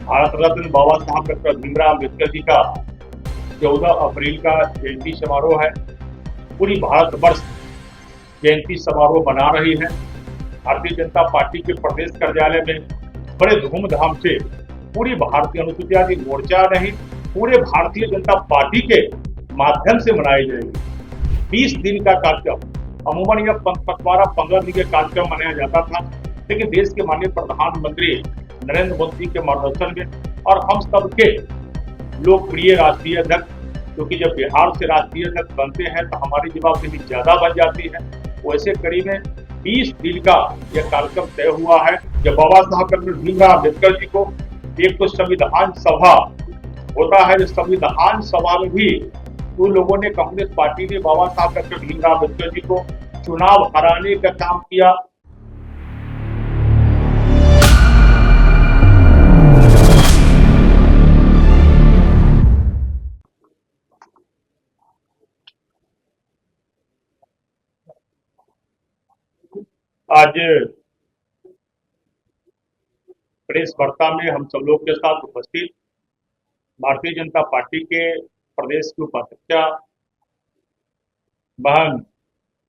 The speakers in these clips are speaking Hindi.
भारत रत्न बाबा साहब डॉक्टर भीमराव अम्बेडकर जी का 14 अप्रैल का जयंती समारोह है। पूरी भारतवर्ष जयंती समारोह मना रही है। भारतीय जनता पार्टी के प्रदेश कार्यालय में बड़े धूमधाम से पूरी भारतीय अनुसूचित जाति मोर्चा नहीं, पूरे भारतीय जनता पार्टी के माध्यम से मनाई जाएगी। 20 दिन का कार्यक्रम, अमूमन यह पखवाड़ा 15 दिन के कार्यक्रम मनाया जाता था, लेकिन देश के माननीय प्रधानमंत्री नरेंद्र मोदी के मार्गदर्शन में और हम सबके लोकप्रिय राष्ट्रीय अध्यक्ष, क्योंकि जब बिहार से राष्ट्रीय अध्यक्ष बनते हैं तो हमारी जवाबदेही ज्यादा बन जाती है। वैसे कड़ी में 20 दिन का यह कार्यक्रम तय हुआ है। जब बाबा साहब डॉक्टर भीमराव अम्बेडकर जी को एक तो संविधान सभा होता है, संविधान सभा में भी उन लोगों ने, कांग्रेस पार्टी ने बाबा साहब डॉक्टर भीमराव अम्बेडकर जी को चुनाव हराने का काम किया। आज प्रेस वार्ता में हम सब लोग के साथ उपस्थित भारतीय जनता पार्टी के प्रदेश की उपाध्यक्षा बहन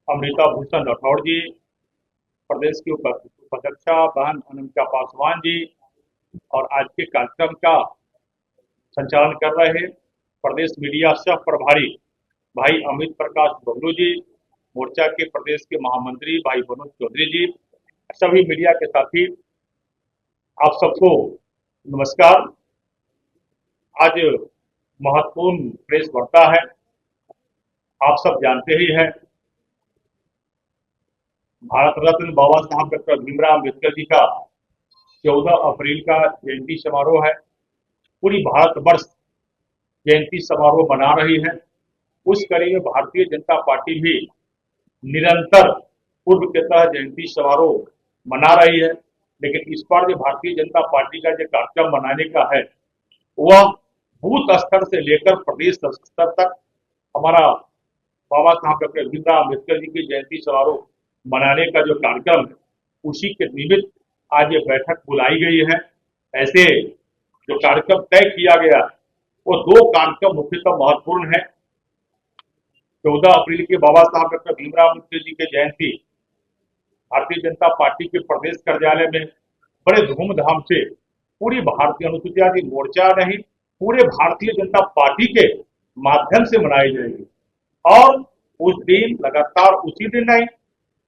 अमृता भूषण राठौड़ जी, प्रदेश की उपाध्यक्षा बहन अनंता पासवान जी, और आज के कार्यक्रम का संचालन कर रहे प्रदेश मीडिया सह प्रभारी भाई अमित प्रकाश बबलू जी, मोर्चा के प्रदेश के महामंत्री भाई मनोज चौधरी जी, सभी मीडिया के साथी, आप सबको नमस्कार। आज महत्वपूर्ण प्रेस वार्ता है। आप सब जानते ही हैं, भारत रत्न बाबा साहब डॉक्टर भीमराव अम्बेडकर जी का 14 अप्रैल का जयंती समारोह है। पूरी भारतवर्ष जयंती समारोह मना रही है। उस कड़ी में भारतीय जनता पार्टी भी निरंतर पूर्व के तहत जयंती समारोह मना रही है, लेकिन इस बार जो भारतीय जनता पार्टी का जो कार्यक्रम मनाने का है, वह बूथ स्तर से लेकर प्रदेश स्तर तक हमारा बाबा साहब डॉक्टर भीमराव अम्बेडकर जी की जयंती समारोह मनाने का जो कार्यक्रम है, उसी के निमित्त आज ये बैठक बुलाई गई है। ऐसे जो कार्यक्रम तय किया गया, वो 2 कार्यक्रम मुख्यतः महत्वपूर्ण है। 14 अप्रैल के बाबा साहब डॉक्टर भीमराव अम्बेडकर जी की जयंती भारतीय जनता पार्टी के प्रदेश कार्यालय में बड़े धूमधाम से पूरी भारतीय अनुसूचित जाति मोर्चा नहीं, पूरे भारतीय जनता पार्टी के माध्यम से मनाई जाएगी। और उस दिन लगातार, उसी दिन नहीं,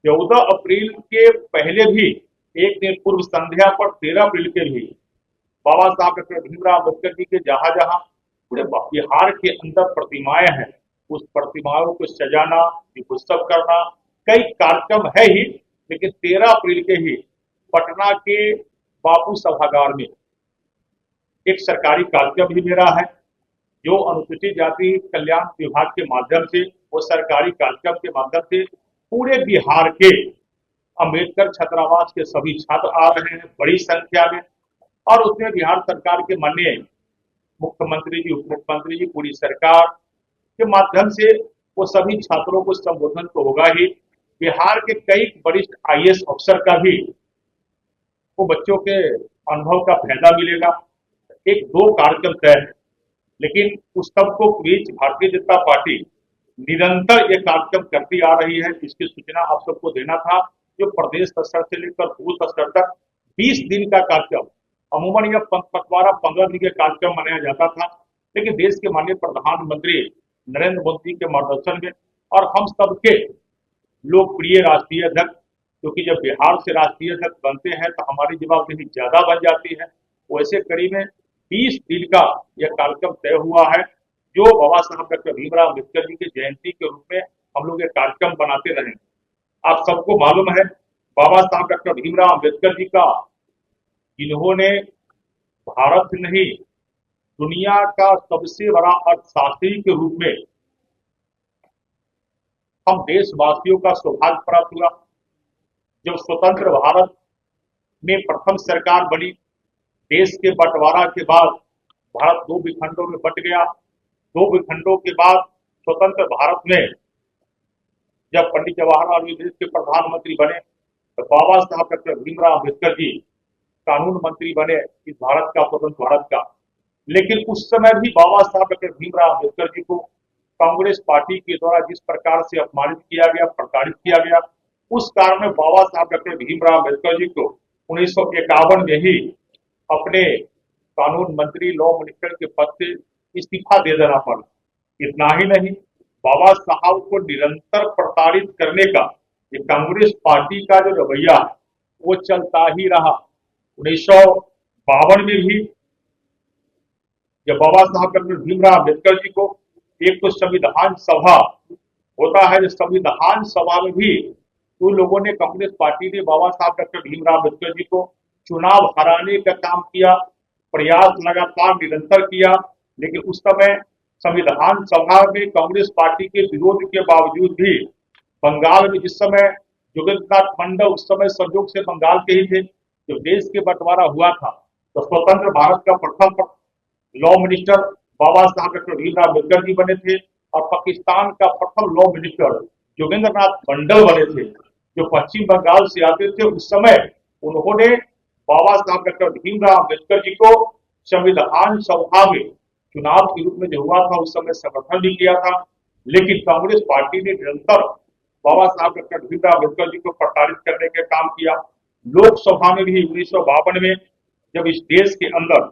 14 अप्रैल के पहले भी एक दिन पूर्व संध्या पर 13 अप्रैल के भी बाबा साहब डॉक्टर भीमराव अम्बेडकर जी के जहां जहां पूरे बिहार के अंदर प्रतिमाएं हैं, उस प्रतिमाओं को सजाना, दीपोत्सव करना, कई कार्यक्रम है ही, लेकिन 13 अप्रैल के ही पटना के बापू सभागार में एक सरकारी कार्यक्रम भी मेरा है, जो अनुसूचित जाति कल्याण विभाग के माध्यम से, वो सरकारी कार्यक्रम के माध्यम से पूरे बिहार के अम्बेडकर छात्रावास के सभी छात्र आ रहे हैं बड़ी संख्या में। और उसमें बिहार सरकार के माननीय मुख्यमंत्री जी, उप मुख्यमंत्री जी, पूरी सरकार के माध्यम से वो सभी छात्रों को संबोधन तो होगा ही। बिहार के कई वरिष्ठ आईएएस अफसर का भी वो बच्चों के अनुभव का फायदा मिलेगा। 1-2 कार्यक्रम तय है, लेकिन उस सबको बीच भारतीय जनता पार्टी निरंतर ये कार्यक्रम करती आ रही है। इसकी सूचना आप सबको देना था। जो प्रदेश स्तर से लेकर बूथ स्तर तक 20 दिन का कार्यक्रम, अमूमन यह पखवाड़ा 15 दिन के कार्यक्रम मनाया जाता था, लेकिन देश के माननीय प्रधानमंत्री नरेंद्र मोदी के मार्गदर्शन में और हम सबके लोकप्रिय राष्ट्रीय अध्यक्ष, क्योंकि जब बिहार से राष्ट्रीय अध्यक्ष बनते हैं तो हमारी जवाबदेही ज्यादा बन जाती है। वैसे कड़ी में 20 दिन का यह कार्यक्रम तय हुआ है, जो बाबा साहब डॉक्टर भीमराव अम्बेडकर जी की जयंती के रूप में हम लोग ये कार्यक्रम बनाते रहे। आप सबको मालूम है, बाबा साहब डॉक्टर भीमराव अम्बेडकर जी का, जिन्होंने भारत नहीं, दुनिया का सबसे बड़ा अर्थशास्त्री के रूप में हम देशवासियों का सौभाग्य प्राप्त हुआ। जब स्वतंत्र भारत में प्रथम सरकार बनी, देश के बंटवारा के बाद भारत 2 विखंडों में बंट गया। 2 विखंडों के बाद स्वतंत्र भारत में जब पंडित जवाहरलाल नेहरू देश के प्रधानमंत्री बने, तो बाबा साहब डॉक्टर भीमराव अम्बेडकर जी कानून मंत्री बने इस भारत का, स्वतंत्र भारत का। लेकिन उस समय भी बाबा साहब डॉक्टर भीमराव अम्बेडकर जी को कांग्रेस पार्टी के द्वारा जिस प्रकार से अपमानित किया गया, प्रताड़ित किया गया, उस कारण में बाबा साहब डॉक्टर भीमराव अम्बेडकर जी को 1951 में ही अपने कानून मंत्री, लॉ मिनिस्टर के पद से इस्तीफा दे देना पड़ा। इतना ही नहीं, बाबा साहब को निरंतर प्रताड़ित करने का ये कांग्रेस पार्टी का जो रवैया है वो चलता ही रहा। 1952 में भी जब बाबा साहब डॉक्टर भीमराव अम्बेडकर जी को एक तो संविधान सभा होता है, संविधान सभा में भी उन लोगों ने, कांग्रेस पार्टी ने बाबा साहब डॉक्टर भीमराव अम्बेडकर जी को चुनाव हराने का काम किया, प्रयास लगातार निरंतर किया। लेकिन उस समय संविधान सभा में कांग्रेस पार्टी के विरोध के बावजूद भी बंगाल में जिस समय जोगेंद्र नाथ मंडल उस समय संयोग से बंगाल के ही थे, जब देश के बंटवारा हुआ था तो स्वतंत्र भारत का प्रथम लॉ मिनिस्टर बाबा साहब डॉक्टर भीमराव अम्बेडकर जी बने थे और पाकिस्तान का प्रथम लॉ मिनिस्टर जोगेंद्र नाथ मंडल बने थे, जो पश्चिम बंगाल से आते थे। उस समय उन्होंने बाबा साहब डॉक्टर भीमराव अम्बेडकर जी को संविधान सभा में चुनाव के रूप में जो हुआ था उस समय समर्थन भी किया था। लेकिन कांग्रेस पार्टी ने निरंतर बाबा साहब डॉक्टर भीमराव अम्बेडकर जी को प्रताड़ित करने का काम किया। लोकसभा में भी 1952 में जब इस देश के अंदर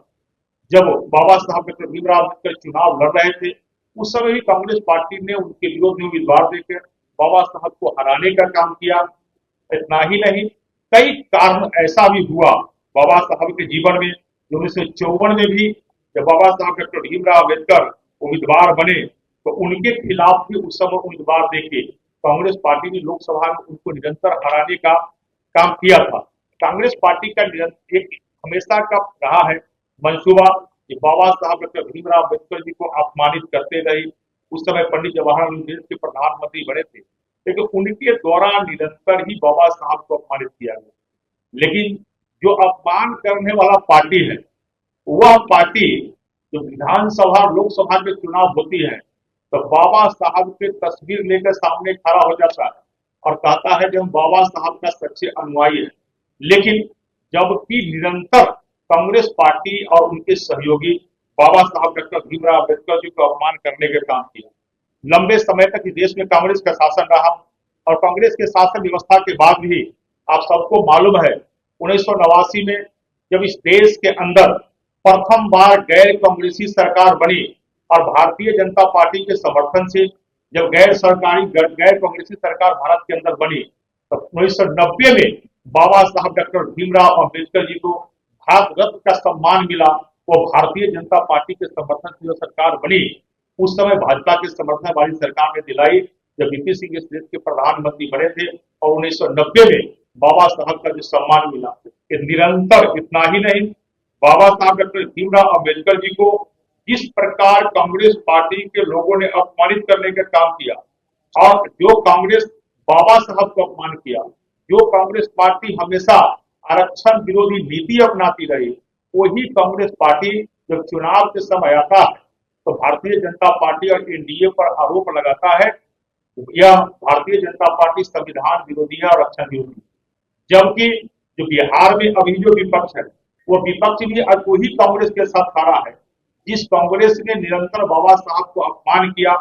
जब बाबा साहब डॉक्टर भीमराव अम्बेडकर चुनाव लड़ रहे थे, उस समय भी कांग्रेस पार्टी ने उनके विरोध में उम्मीदवार देकर बाबा साहब को हराने का काम किया। इतना ही नहीं, कई कारण ऐसा भी हुआ बाबा साहब के जीवन में। 1954 में भी जब बाबा साहब डॉक्टर भीमराव अम्बेडकर उम्मीदवार बने तो उनके खिलाफ भी उस समय उम्मीदवार देके कांग्रेस पार्टी ने लोकसभा में उनको निरंतर हराने का काम किया था। कांग्रेस पार्टी का एक हमेशा का रहा है मंसूबा कि बाबा साहब डॉक्टर भीमराव अम्बेडकर जी को अपमानित करते रहे। उस समय पंडित जवाहरलाल नेहरू देश के प्रधानमंत्री बने थे, लेकिन उनके द्वारा निरंतर ही बाबा साहब को अपमानित किया गया। लेकिन जो अपमान करने वाला पार्टी है, वह पार्टी जो विधानसभा लोकसभा में चुनाव होती है तो बाबा साहब के तस्वीर लेकर सामने खड़ा हो जाता है और कहता है कि हम बाबा साहब का सच्चे अनुयायी है। लेकिन जबकि निरंतर कांग्रेस पार्टी और उनके सहयोगी बाबा साहब डॉक्टर भीमराव अम्बेडकर जी को अपमान करने का काम किया। लंबे समय तक इस देश में कांग्रेस का शासन रहा और कांग्रेस के शासन व्यवस्था के बाद भी आप सबको मालूम है 1989 में जब इस देश के अंदर प्रथम बार गैर कांग्रेसी सरकार बनी और भारतीय जनता पार्टी के समर्थन से जब गैर कांग्रेसी सरकार भारत के अंदर बनी तो 1990 में बाबा साहब डॉक्टर भीमराव अम्बेडकर जी को भारत रत्न का सम्मान मिला। वो भारतीय जनता पार्टी के समर्थन से जो सरकार बनी, उस समय भाजपा के समर्थन वाली सरकार ने दिलाई जब वीपी सिंह इस देश के प्रधानमंत्री बने थे और 1990 में बाबा साहब का जो सम्मान मिला। निरंतर इतना ही नहीं, बाबा साहब डॉक्टर भीमराव अम्बेडकर जी को जिस प्रकार कांग्रेस पार्टी के लोगों ने अपमानित करने का काम किया और जो कांग्रेस बाबा साहब को अपमान किया, जो कांग्रेस पार्टी हमेशा आरक्षण विरोधी नीति अपनाती रही, वही कांग्रेस पार्टी जब चुनाव के समय आता है तो भारतीय जनता पार्टी और एनडीए पर आरोप लगाता है यह भारतीय जनता पार्टी संविधान विरोधी है और आरक्षण विरोधी। जबकि जो बिहार में अभी जो विपक्ष है वो विपक्ष भी आज वही कांग्रेस के साथ खड़ा है, जिस कांग्रेस ने निरंतर बाबा साहब को अपमान किया।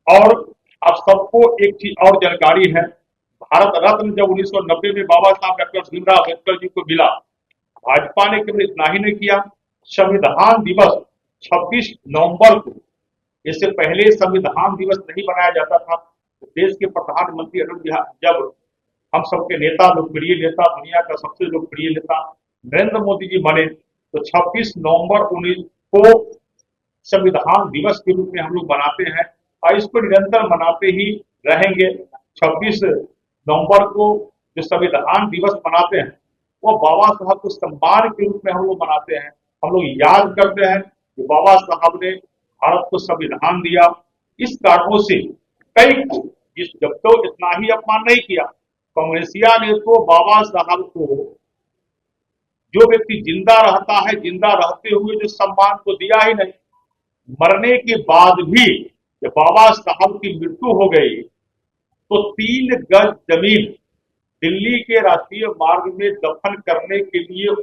और आप सबको एक चीज और जानकारी है, भारत रत्न जब 1990 में बाबा साहब डॉक्टर भीमराव अम्बेडकर जी को मिला, भाजपा ने केवल इतना ही नहीं किया, संविधान दिवस 26 नवंबर को, इससे पहले संविधान दिवस नहीं बनाया जाता था, तो देश के प्रधानमंत्री अटल बिहारी, जब हम सबके नेता, लोकप्रिय नेता, दुनिया का सबसे लोकप्रिय नेता नरेंद्र मोदी जी बने तो 26 नवंबर 19 को संविधान दिवस के रूप में हम लोग मनाते हैं और इसको निरंतर मनाते ही रहेंगे। 26 नवंबर को जो संविधान दिवस मनाते हैं वो बाबा साहब को सम्मान के रूप में हम लोग मनाते हैं। हम लोग याद करते हैं कि बाबा साहब ने भारत को संविधान दिया। इस कारणों से कई जब तो इतना ही अपमान नहीं किया, कांग्रेसिया ने तो बाबा साहब को, जो व्यक्ति जिंदा रहता है, जिंदा रहते हुए जो सम्मान को दिया ही नहीं, मरने के बाद भी जब बाबा साहब की मृत्यु हो गई तो 3 गज जमीन दिल्ली के राष्ट्रीय मार्ग में दफन करने के लिए